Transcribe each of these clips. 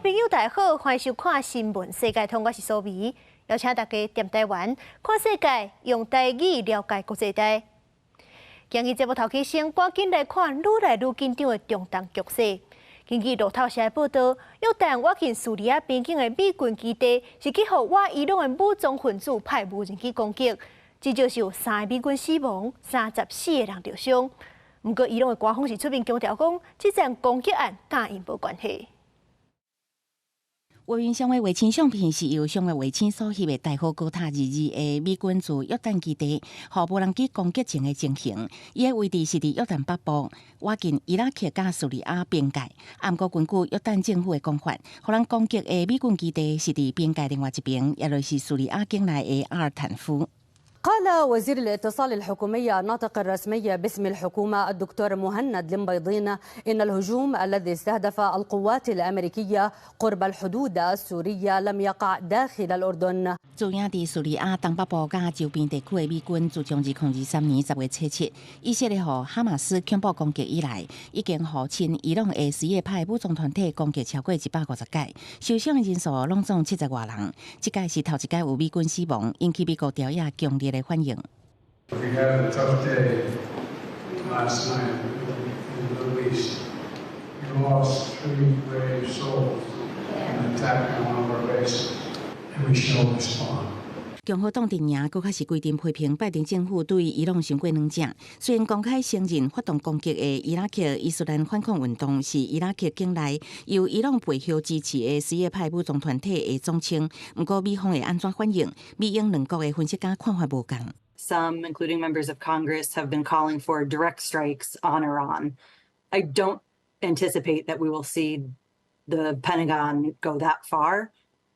朋友大家好，欢迎收看新闻世界通，我是苏眉，邀请大家踮台湾看世界，用台语了解国际大。今日节目头起先，赶紧来看愈来愈紧张的中东局势。根据路透社的报道，约旦挖近叙利亚边境的美军基地是去互瓦伊朗的武装分子派无人机攻击，至少是有3个美军死亡，34个人受伤。不过，伊朗的官方是出面强调讲，这场攻击案甲因无关系。画面上的卫星相片是由上的卫星所翕的大火高塔22的美军驻约旦基地，和无人机攻击前的情形。伊的位置是伫约旦北部，挖近伊拉克甲叙利亚边界。不过，根据约旦政府的讲法，互人攻击的美军基地是伫边界另外一边，也就是叙利亚境内的阿尔坦夫。قال وزير الاتصال الحكومي الناطق الرسمي باسم الحكومة الدكتور مهند المبيضين إن الهجوم الذي استهدف القوات الأمريكية قرب الحدود السورية لم يقع داخل الأردن. 驻营伫叙利亚东北部甲周边地区的美军，自从2023年10月7日以色列互哈马斯恐怖攻击以来，已经互亲伊朗的什叶派武装团体攻击超过150届，受伤的人数拢总70多人。这届是头一届有美军死亡，引起美国朝野强烈的反应。We had a tough day last night in the Middle East. We lost 3 brave souls in an attack on one of our bases, and we shall respond. 共和党阵营，佫较是规定批评拜登政府对伊朗伤过软正。虽然公开承认发动攻击的伊拉克伊斯兰反抗运动是伊拉克境内由伊朗背后支持的什叶派武装团体的总称，不过美方会安怎反应？美英两国的分析家看法无共。Some, including members of Congress, have been calling for direct strikes on Iran. I don't anticipate that we will see the Pentagon go that far,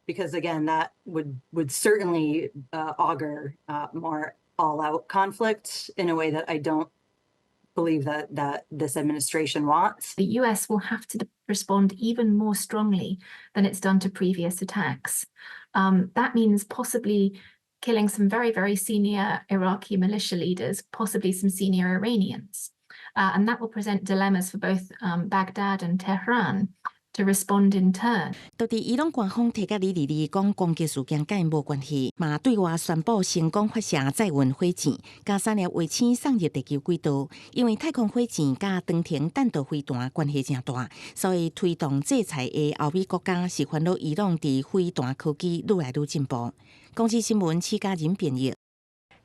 because again, that would certainly augur more all-out conflict in a way that I don't believe that this administration wants. The US will have to respond even more strongly than it's done to previous attacks. That means possibly killing some very, very senior Iraqi militia leaders, possibly some senior Iranians. And that will present dilemmas for both Baghdad and Tehran to respond in turn. 到底伊朗官方提甲李丽丽讲攻击事件甲因无关系，嘛对外宣布成功发射载运火箭，加3粒卫星送入地球轨道。因为太空火箭甲长程弹道飞弹关系真大，所以推动制裁的欧美国家是烦恼伊朗伫飞弹科技愈来愈进步。公司新闻7家人编译。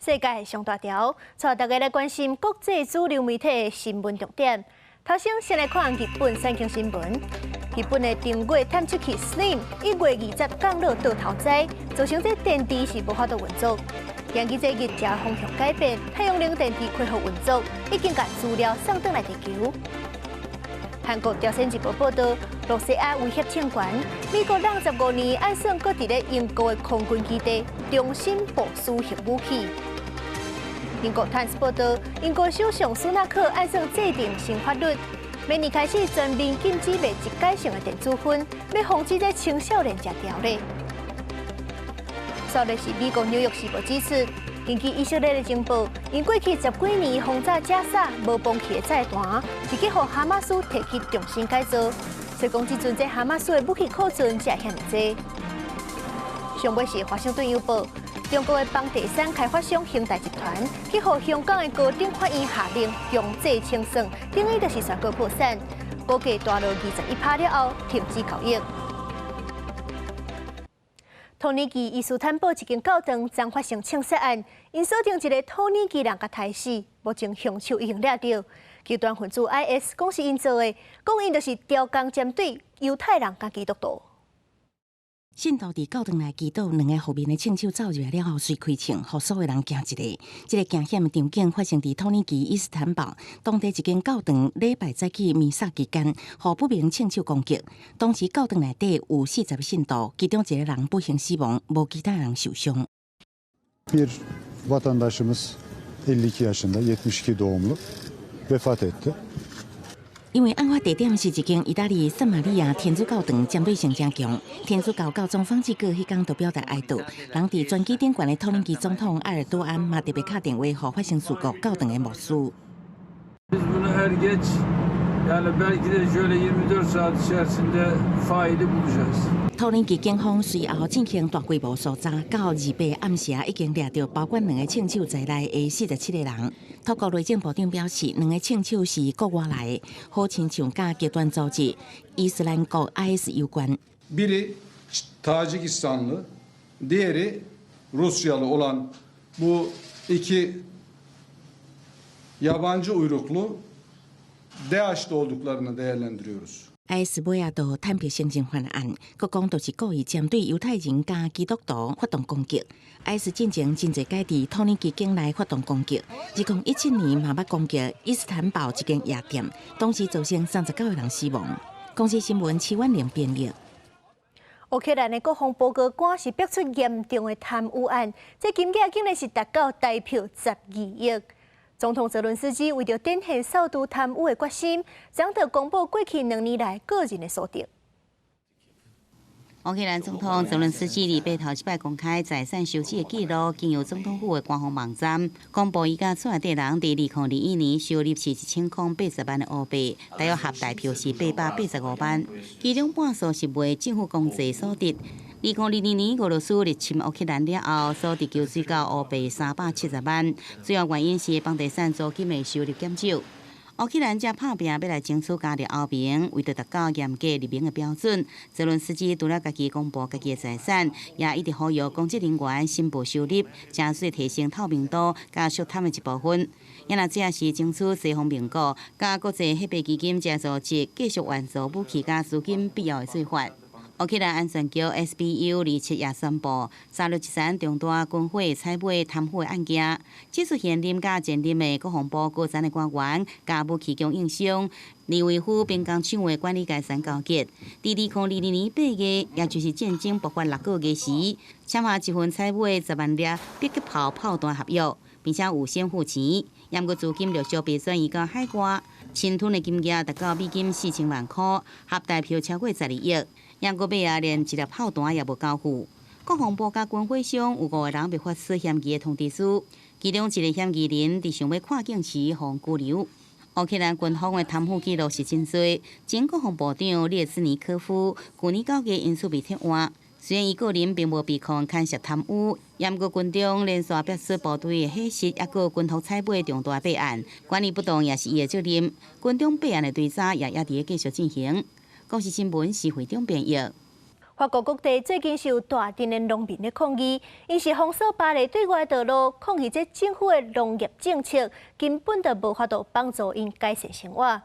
世界上大条，带大家来关心国际主流媒体的新闻重点。头先来看日本产经新闻。日本的定轨探测器 SLIM 1月20日降落倒头栽，造成这电池是无法度运作。根据这日食方向改变，太阳能电池恢复运作，已经把资料送转来地球。韩国朝鲜日报报道，罗西亚威胁侵权，美国25年按算搁伫咧英国的空军基地重新部署核武器。英国《Times》报道，英国首相苏纳克按算制定新法律。明年开始全面禁止卖一改性的电子烟，要防止这青少年食条例。说的是美国《纽约时报》指出，根据以色列的情报，因过去10几年轰炸加沙无放弃的炸弹，是去互哈马斯提起重新改造。所以讲，即阵这哈马斯的武器库存才会遐尼济。上尾是《华盛顿邮报》。中国的房地产开发商恒大集团去互香港的高等法院下令强制清算，等于就是宣告破产。估计大陆21%了后停止交易。托尼基伊斯坦堡一间教堂将发生枪杀案，因锁定一个托尼基人甲杀死，目前凶手已经抓到。极端分子 IS 讲是因做的，讲因就是雕工针对犹太人甲基督徒。信徒伫教堂内祈祷，2个后面的枪手走入来了后，随开枪，互所有人惊一个。这个惊险的场景发生伫托尼基伊斯坦堡当地一间教堂礼拜早起弥撒期间，互不明枪手攻击。当时教堂内底有40个信徒，其中1个人不幸死亡，无其他人受伤。Bir vatandaşımız 52 yaşında, 72 doğumlu vefat etti. 因为案发地点是一间意大利圣玛利亚天主教堂，针对性真强。天主教教宗方济各迄天都表达哀悼，人伫专机顶悬的托尼基总统埃尔多安嘛特别打电话，互发生事故教堂的牧师。Yani belki de şöyle 24 saat içerisinde faili bulacağız. 桃园市警方随后进行大规模搜查，到28暗时已经抓到包括2个枪手在内的47个人。透过内政部长表示，2个枪手是国外来的，好亲像甲极端组织伊斯兰国 IS 有关。 Biri Tacikistanlı, diğeri Rusyalı olan bu iki yabancı uyruklu DAEŞ'te olduklarını değerlendiriyoruz. IS 尾仔就坦白承认犯案，佮讲都是故意针对犹太人加基督徒发动攻击。IS 进前真侪届伫桃园市境内发动攻击，2017年嘛捌攻击伊斯坦堡一间夜店，当时造成39个人死亡。公司新闻7万0编译。 乌克兰的国防报告官是逼出严重的贪污案，这金额竟然是达到大票12亿。总统泽伦斯基为着展现扫除贪污的决心，将要公布过去2年来个人的所得。 乌克兰总统泽伦斯基伫8号一摆公开财产收支的记录，经由总统府的官方网站公布，伊甲蔡地人伫2021年收入是1080万的乌币，大约合大票是885万，其中半数是为政府公职所得。2022年俄罗斯入侵乌克兰了后，所得救水到乌币370万，主要原因是房地产租金的收入减少。 乌克兰正拍拼要来争取加入欧盟，为着达到严格立明的标准，泽伦斯基除了家己公布家己的财产，也一直呼吁公职人员申报收入，加速提升透明度，加缩他们一部分。也若这也是争取西方盟国、甲国际货币基金这组织继续援助武器加资金必要的做法。 乌克兰安全局 SBU 27也宣布，杀入一场重大军火采买贪腐的案件，指出现任甲前任的国防部高层的官员，甲武器供应商利维夫并工厂的管理界产交结。伫2022年8月，也就是战争爆发6个月时，签下一份采买10万粒迫击炮炮弹合约，并且有先付钱，也过资金陆续被转移到海外，侵吞的金额达到美金4000万块，合大票超过12亿。 杨国贝啊，连一粒炮弹也无交付。国防部甲军火商有5个人被发出嫌疑的通知书，其中一个嫌疑人伫想要跨境时互拘留。乌克兰军方的贪腐记录是真多，前国防部长列兹尼科夫去年9月因此被撤换。虽然伊个人并无被控牵涉贪污，也毋过军中连续逼出部队的黑实，也个军火采买重大弊案，管理不当也是伊的责任。军中弊案的追查也伫继续进行。 公司新闻是会长编译。法国各地最近是有大阵的农民的抗议，因是封锁巴黎对外道路，抗议这政府的农业政策根本就无法度帮助因改善生活。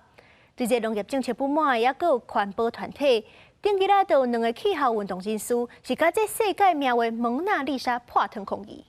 对这农业政策不满，也有环保团体。顶日就有2个气候运动人士是甲这世界名为蒙娜丽莎破窗抗议。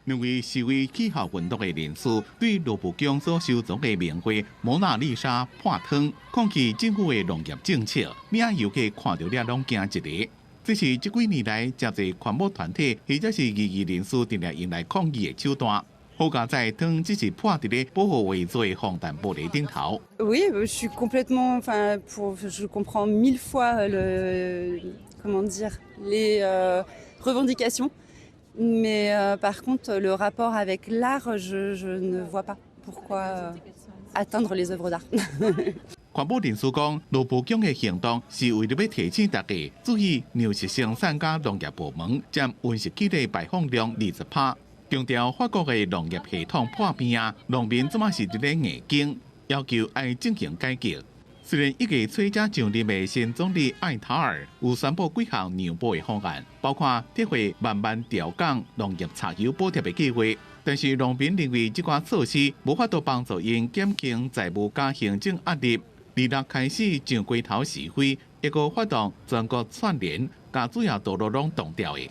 2位示威气候运动的人士对罗布宫所收藏的名画《蒙娜丽莎》破窗，抗议政府的农业政策，领游客看到了拢惊一个。这是这几年来真侪环保团体或者是异议人士定来用来抗议的手段。好佳在汤只是破伫咧保护为主的防弹玻璃顶头。Oui, je suis complètement, je comprends 1000 fois comment dire, les revendications. Mais par contre, le rapport avec l'art, je ne vois pas pourquoi atteindre les œuvres d'art. 环保人士讲，罗布宫的行动是为了要提醒大家注意粮食生产加农业部门占温室气体排放量20%，强调法国的农业系统破病啊，农民怎么是伫咧硬经，要求爱进行改革。虽然1月初才上任的新总理艾塔尔有宣布几项让步的方案，包括撤回慢慢调降农业柴油补贴的计划，但是农民认为这款措施无法度帮助因减轻债务加行政压力。2月开始上街头示威，一个发动全国串联，把主要道路拢冻掉的。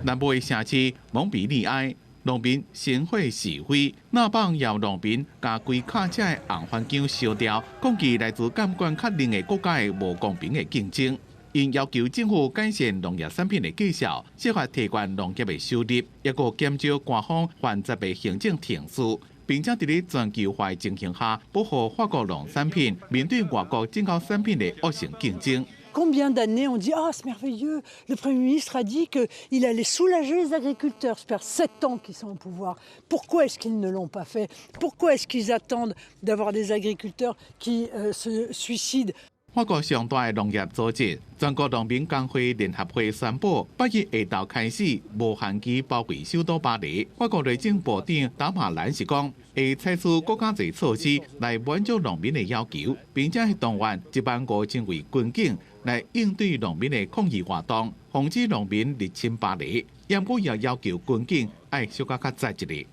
南部的城市蒙彼利埃。农民先会示威，那帮要农民把规卡车的红番姜烧掉，抗议来自监管较严的国家的无公平的竞争。因要求政府改善农业产品的绩效，设法提高农业的收入，也个减少官方繁杂的行政程序，并且伫咧全球化的情形下，保护法国农产品面对外国进口产品的恶性竞争。Combien d'années on dit « Ah, c'est merveilleux, le Premier ministre a dit qu'il allait soulager les agriculteurs. » Ça fait 7 ans qu'ils sont au pouvoir. Pourquoi est-ce qu'ils ne l'ont pas fait? Pourquoi est-ce qu'ils attendent d'avoir des agriculteurs qui se suicident? 法国上大的农业组织全国农民工会联合会宣布，8月下昼开始无限期包围首都巴黎。法国内政部长达马兰是讲，会采取更加侪措施来满足农民的要求，并且是动员15000位军警来应对农民的抗议活动，防止农民入侵巴黎。因过也要求军警爱小可较早一日。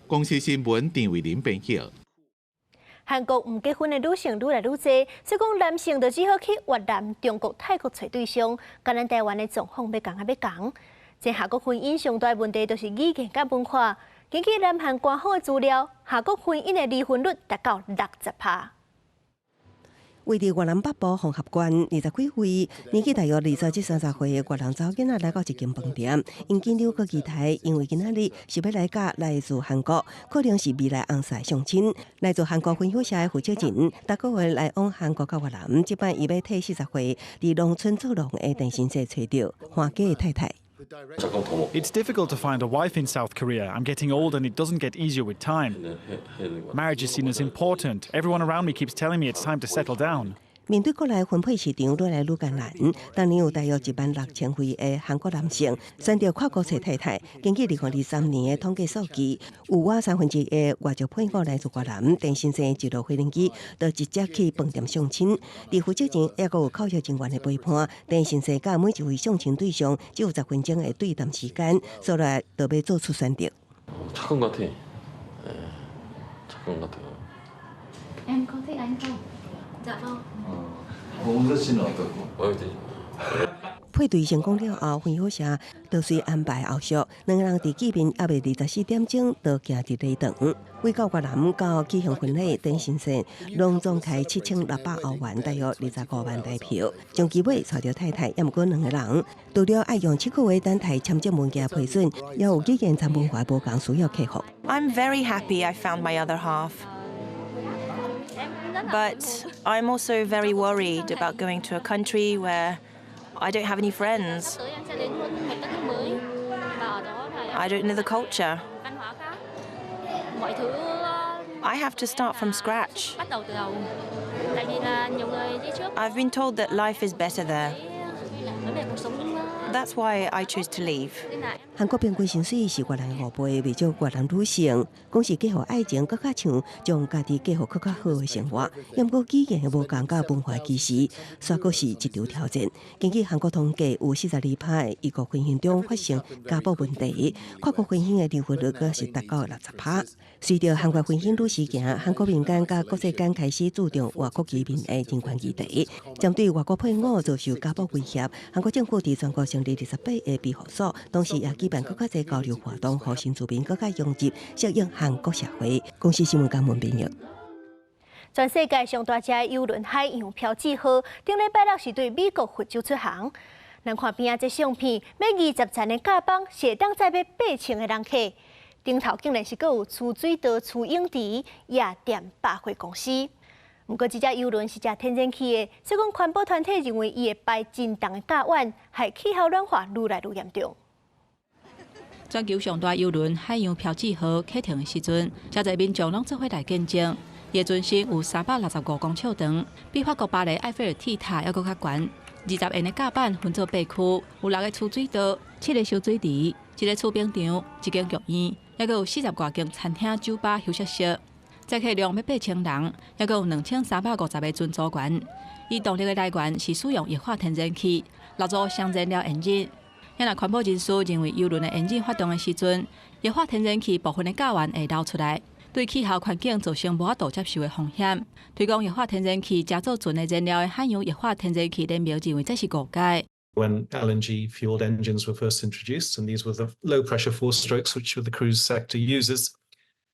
公司新闻郑伟林编辑。 韩国唔结婚的女性愈来愈多，所以讲男性就只好去越南、中国、泰国找对象，跟咱台湾的状况要共。这下国婚姻上大问题就是语言甲文化。根据南韩官方的资料，下国婚姻的离婚率达到60%。 位伫越南北部红合关20几岁，年纪大约20至30岁的越南查某囡仔来到一间饭店，因紧张搁期待，因为今仔日是要来甲来自韩国，可能是未来翁婿相亲。来自韩国婚友社的负责人，逐个月来往韩国甲越南，即摆伊要替40岁伫农村做农的陈先生找到欢家的太太。 It's difficult to find a wife in South Korea. I'm getting old and it doesn't get easier with time. Marriage is seen as important. Everyone around me keeps telling me it's time to settle down. 面对国内婚配市场愈来愈艰难，当年有大约16000位的韩国男性选择跨国找太太。根据2023年的统计数据，有1/3的外籍配偶来自越南，陈先生一落飞机就直接去饭店相亲。伫负责人也有考察人员的陪伴，陈先生甲每一位相亲对象只有10分钟的对谈时间，所以就要做出选择。 착한 것 같아. 착한 것 같아. Em có thích anh không? Dạ vâng. 홍서 씨는 어떻고?配对成功了后，婚友社就随安排后续，两人伫见面暗暝24点钟就行伫礼堂。为到越南到举行婚礼，陈先生隆重开7600欧元，大约25万台票，将机会找到太太。也毋过两个人除了爱用7个月等待签证文件批准，也有语言参文化无共需要克服。I'm very happy I found my other half. But I'm also very worried about going to a country where I don't have any friends. I don't know the culture. I have to start from scratch. I've been told that life is better there. That's why I chose to leave. 韩国平均薪水是越南5倍，为少越南女性，讲是结合爱情，更加像将家己过好更加好的生活。也毋过语言的无共甲文化歧视，煞阁是一条挑战。根据韩国统计，有42%异国婚姻中发生家暴问题，跨国婚姻的离婚率阁是达到60%。随着韩国婚姻愈实行，韩国民间甲国际间开始注重外国移民的人权议题。针对外国配偶遭受家暴威胁，韩国政府伫全国成立28个庇护所，同时也举办更加侪交流活动，互新住民更加融入适应韩国社会。公司新闻江文编译。全世界上大只的邮轮海洋漂记号，顶礼拜六是对美国佛州出航。咱看边仔这相片，要20层的甲板，是当载要8000个人客。顶头竟然是阁有储水道、储影池、夜店、百货公司。不过，这只邮轮是只天然气的，所以讲环保团体认为伊会排真重的甲烷，害气候暖化愈来愈严重。全球上大邮轮海洋漂记号启程的时阵，真侪民众拢做伙来见证。伊的船身有365公尺长，比法国巴黎埃菲尔铁塔还阁较悬。20英的甲板分做8区，有6个储水道、7个烧水池、1个储冰场、1间剧院，还阁有40多间餐厅、酒吧、休息室。载客量要8000人，还阁有2350个船组员。伊动力的来源是使用液化天然气，落入上燃料引擎。也若环保人士认为，邮轮的引擎发动的时阵，液化天然气部分的甲烷会流出来，对气候环境造成无法度接受的风险。推广液化天然气加做船的燃料的海洋液化天然气联盟认为这是误解。When LNG fueled engines were first introduced, and these were the low pressure four strokes which the cruise sector uses,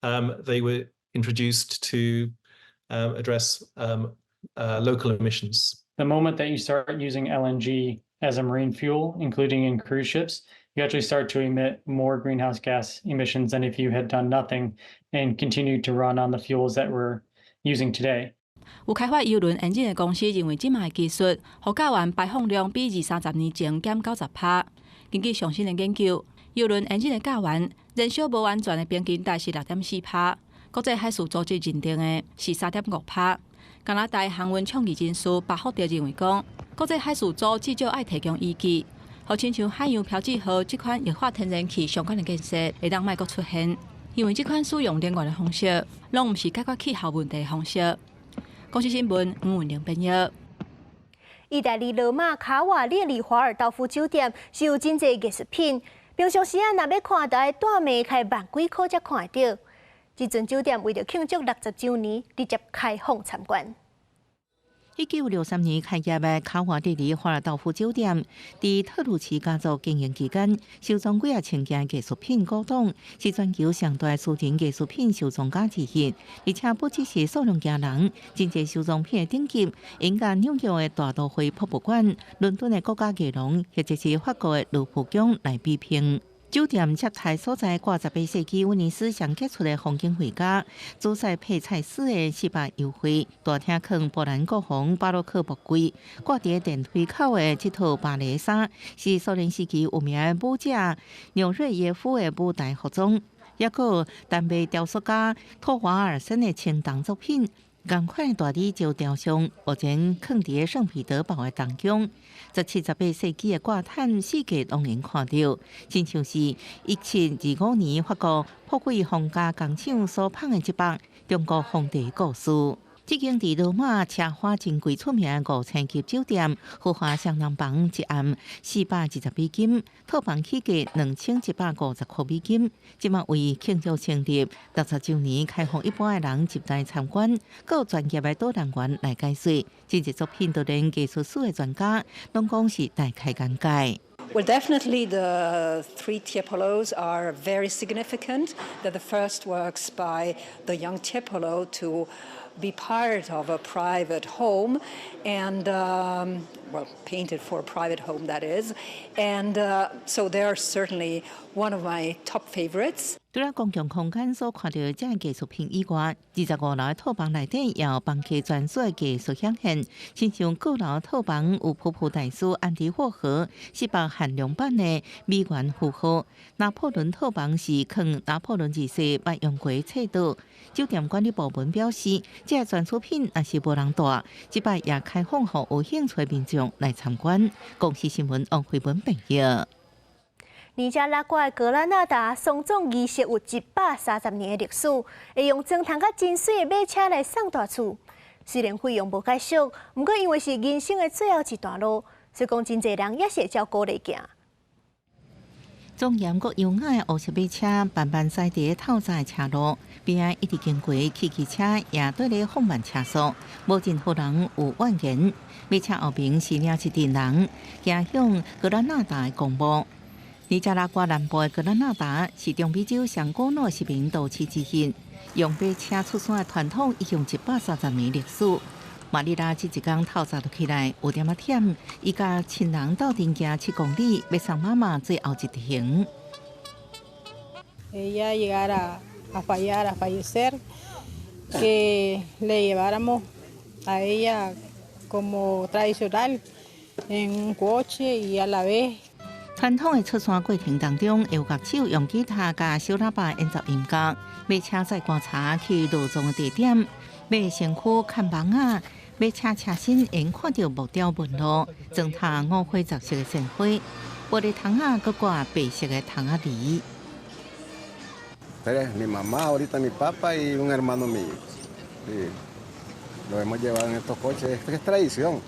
they were introduced to address local emissions. The moment that you start using LNG as a marine fuel, including in cruise ships, you actually start to emit more greenhouse gas emissions than if you had done nothing and continued to run on the fuels that we're using today. 有开发邮轮 engine 的公司认为，即卖技术，互甲烷排放量比20-30年前减90%。根据上新的研究，邮轮 engine 的甲烷燃烧无安全的平均值是6.4%，国际海事组织认定的是3.5%。加拿大航运创意人士巴福德认为讲，国际海事组至少爱提供依据，互亲像海洋漂子号这款液化天然气相关的建设会当卖阁出现，因为这款使用能源的方式，拢毋是解决气候问题的方式。公司新闻吴文玲编译。意大利罗马卡瓦列里华尔道夫酒店是有真侪艺术品，平常时若要看，就要带妹开万几块才看得到。这阵酒店为了庆祝60周年，直接开放参观。1963年开业的卡瓦列里华尔道夫酒店，在特鲁奇家族经营期间，收藏几千件艺术品古董，是全球上大私人艺术品收藏家之一。而且不只是数量惊人，真侪收藏品的顶级，应甲纽约的大都会博物馆、伦敦的国家艺廊，或者是法国的卢浮宫来比拼。酒店接待所在挂18世纪威尼斯上杰出的风景画家祖塞佩蔡斯的400油绘，大厅藏波兰国王巴洛克木柜，挂伫电梯口的这套芭蕾衫是苏联时期有名的舞者纽瑞耶夫的舞台服装，也有丹麦雕塑家托瓦尔森的青铜作品。同款大理石雕像目前放伫圣彼得堡的当中，17、18世纪的挂毯，世界拢能看到，亲像是1725年法国普贵皇家工厂所捧的一幅中国皇帝故事。这间伫罗马奢华真贵出名5星级酒店，豪华双人房一晚420美金，套房起价2150块美金。即马为庆祝成立60周年，开放一般的人接待参观，各专业的导览员来解说。这些作品都连艺术史的专家拢讲是大开眼界。Well, definitely the three Tiepolos are very significant. They're the first works by the young Tiepolo to be part of a private home and, well, painted for a private home, that is. And so they're certainly one of my top favorites. 除了公共空间所看到这艺术品以外，25楼的套房内底也有房客专属的艺术显现，亲像9楼套房有普普大师安迪霍荷400限量版的美元符号，拿破仑套房是藏拿破仑2世捌用过册刀。酒店管理部门表示，这专属品也是无人带，即摆也开放予有兴趣的民众来参观。公司新闻王慧文编译。尼加拉瓜的格拉纳达送葬仪式有130年的历史，会用装潢甲真水的马车来送大厝。虽然费用无介俗，不过因为是人生的最后一段路，所以讲真侪人也是会照顾来行。庄严阁优雅的乌色马车慢慢驶伫透早的车路，边仔一直经过汽车也对咧放慢车速，无任何人有怨言。马车后面是领一群人行向格拉纳达的公墓。尼加拉瓜南部的格拉纳达是中美洲上古老殖民都市之一，用马车出山的传统已经130年历史。马里拉这一天透早就起来，5点仔忝，伊甲亲人斗阵行7公里，要送妈妈最后一程。Ella llegara a fallar, a fallecer, que le lleváramos a ella como tradicional en un coche y a la vez. 传统的出山过程当中，会有乐手用吉他甲小喇叭演奏音乐。马车载观察去落葬的地点，马身躯看房啊，马车车身沿看到木雕纹路，装塔五花杂色的鲜花，玻璃窗啊，佮挂白色的窗仔梨。Mi mamá, ahorita mi papá y un hermano mío. Sí. Lo hemos llevado en estos coches, es tradición.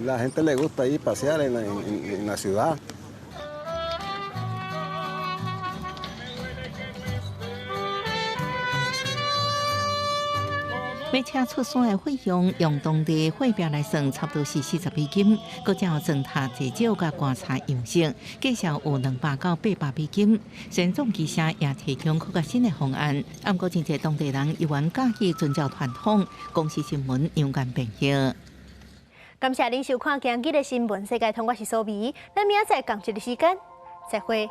La gente le gusta ir pasear en la ciudad. 马车出山的费用用当地货币来算，差不多是40美金。佮才有装塔制酒甲观察样式，计销有200到800美金。先总机社也提供更加新的方案，不过真侪当地人依然介意遵照传统。公司新闻杨干编译。感谢您收看今日的新闻世界通，我是苏眉，咱明仔载同一个时间再会。